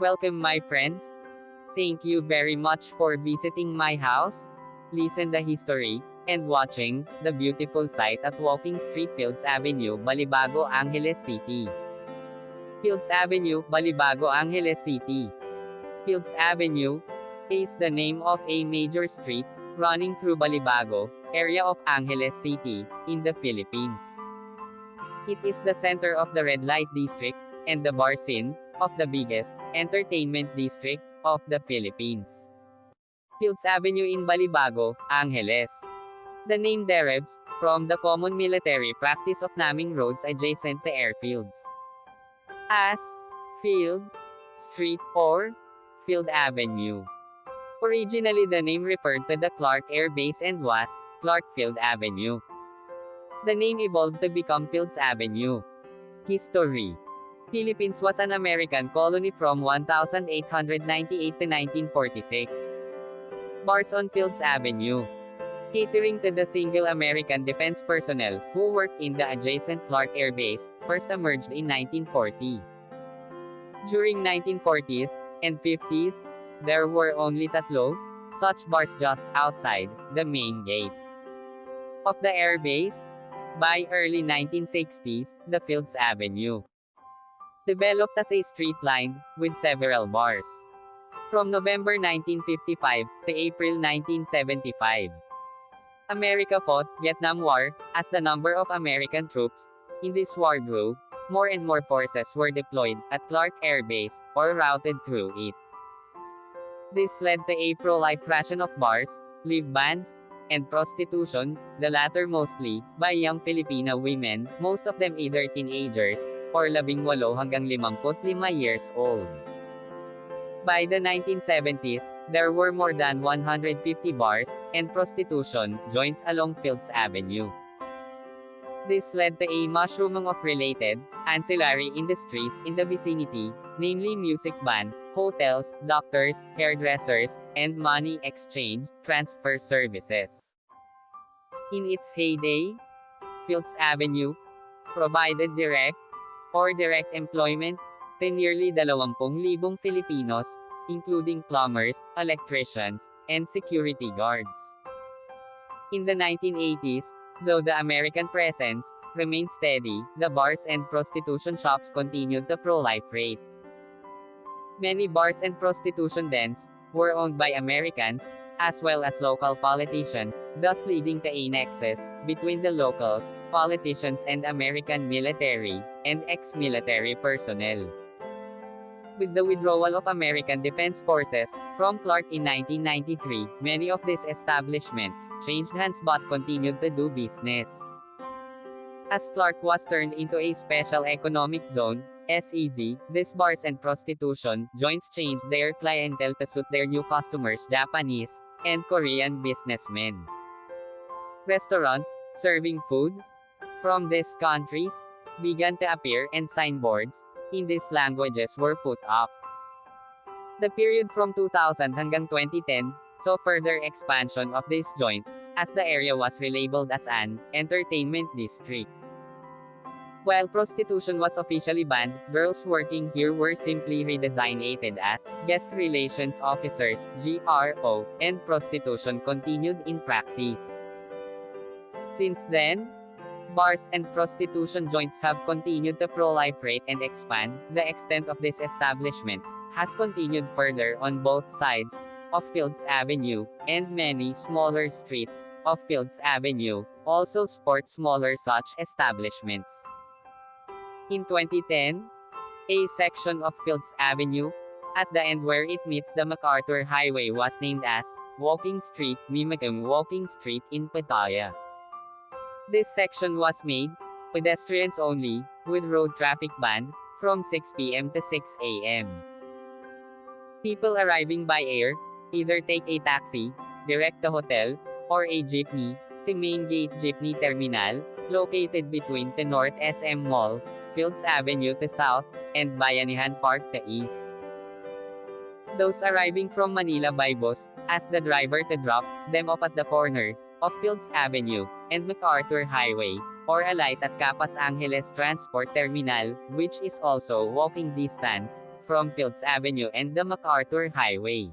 Welcome my friends. Thank you very much for visiting my house. Listen the history, and watching, the beautiful sight at Walking Street Fields Avenue, Balibago, Angeles City. Fields Avenue, Balibago, Angeles City. Fields Avenue is the name of a major street running through Balibago, area of Angeles City, in the Philippines. It is the center of the red light district, and the bar scene of the biggest entertainment district of the Philippines. Fields Avenue in Balibago, Angeles. The name derives from the common military practice of naming roads adjacent to airfields as Field Street or Field Avenue. Originally the name referred to the Clark Air Base and was Clark Field Avenue. The name evolved to become Fields Avenue. History. Philippines was an American colony from 1898 to 1946. Bars on Fields Avenue. Catering to the single American defense personnel who worked in the adjacent Clark Air Base, first emerged in 1940. During 1940s and 50s, there were only tatlo such bars just outside the main gate of the air base. By early 1960s, the Fields Avenue developed as a street lined with several bars. From November 1955 to April 1975, America fought Vietnam War. As the number of American troops in this war grew, more and more forces were deployed at Clark Air Base or routed through it. This led to a proliferation of bars, live bands, and prostitution, the latter mostly by young Filipino women, most of them either teenagers or 18 hanggang 55 years old. By the 1970s, there were more than 150 bars and prostitution joints along Fields Avenue. This led to a mushrooming of related, ancillary industries in the vicinity, namely music bands, hotels, doctors, hairdressers, and money exchange, transfer services. In its heyday, Fields Avenue provided direct or direct employment to nearly 20,000 Filipinos, including plumbers, electricians, and security guards. In the 1980s, though the American presence remained steady, the bars and prostitution shops continued to proliferate. Many bars and prostitution dens were owned by Americans, as well as local politicians, thus leading to a nexus between the locals, politicians and American military and ex-military personnel. With the withdrawal of American Defense Forces from Clark in 1993, many of these establishments changed hands but continued to do business. As Clark was turned into a special economic zone, SEZ, these bars and prostitution joints changed their clientele to suit their new customers, Japanese and Korean businessmen. Restaurants serving food from these countries began to appear, and signboards in these languages were put up. The period from 2000 hanggang 2010 saw further expansion of these joints, as the area was relabeled as an entertainment district. While prostitution was officially banned, girls working here were simply redesignated as guest relations officers (GRO), and prostitution continued in practice. Since then, bars and prostitution joints have continued to proliferate and expand. The extent of these establishments has continued further on both sides of Fields Avenue, and many smaller streets of Fields Avenue also sport smaller such establishments. In 2010, a section of Fields Avenue, at the end where it meets the MacArthur Highway, was named as Walking Street, mimicking Walking Street in Pattaya. This section was made pedestrians only, with road traffic banned from 6 p.m. to 6 a.m. People arriving by air either take a taxi direct to hotel or a jeepney to Main Gate Jeepney Terminal, located between the North SM Mall, Fields Avenue to south, and Bayanihan Park to east. Those arriving from Manila by bus ask the driver to drop them off at the corner of Fields Avenue and MacArthur Highway, or alight at Capas Angeles Transport Terminal, which is also walking distance from Fields Avenue and the MacArthur Highway.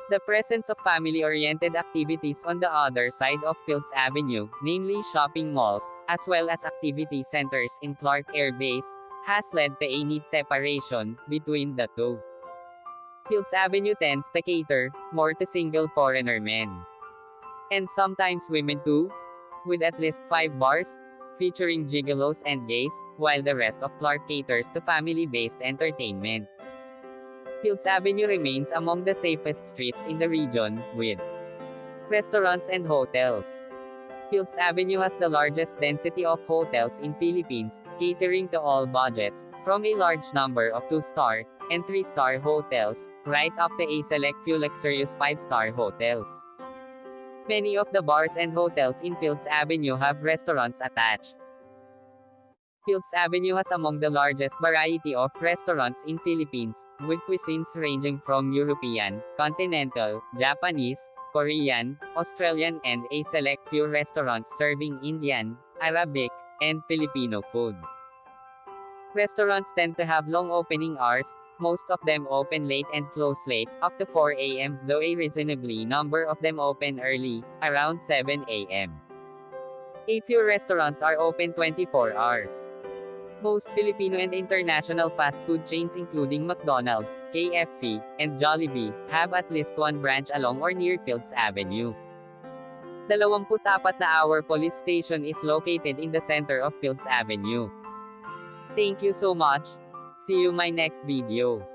The presence of family-oriented activities on the other side of Fields Avenue, namely shopping malls, as well as activity centers in Clark Air Base, has led to a neat separation between the two. Fields Avenue tends to cater more to single foreigner men. And sometimes women too, with at least 5 bars, featuring gigolos and gays, while the rest of Clark caters to family-based entertainment. Fields Avenue remains among the safest streets in the region, with restaurants and hotels. Fields Avenue has the largest density of hotels in Philippines, catering to all budgets, from a large number of 2-star and 3-star hotels, right up to a select few luxurious 5-star hotels. Many of the bars and hotels in Fields Avenue have restaurants attached. Fields Avenue has among the largest variety of restaurants in Philippines, with cuisines ranging from European, continental, Japanese, Korean, Australian and a select few restaurants serving Indian, Arabic, and Filipino food. Restaurants tend to have long opening hours, most of them open late and close late, up to 4 a.m., though a reasonably number of them open early, around 7 a.m. A few restaurants are open 24 hours. Most Filipino and international fast food chains including McDonald's, KFC, and Jollibee, have at least one branch along or near Fields Avenue. 24-hour police station is located in the center of Fields Avenue. Thank you so much. See you my next video.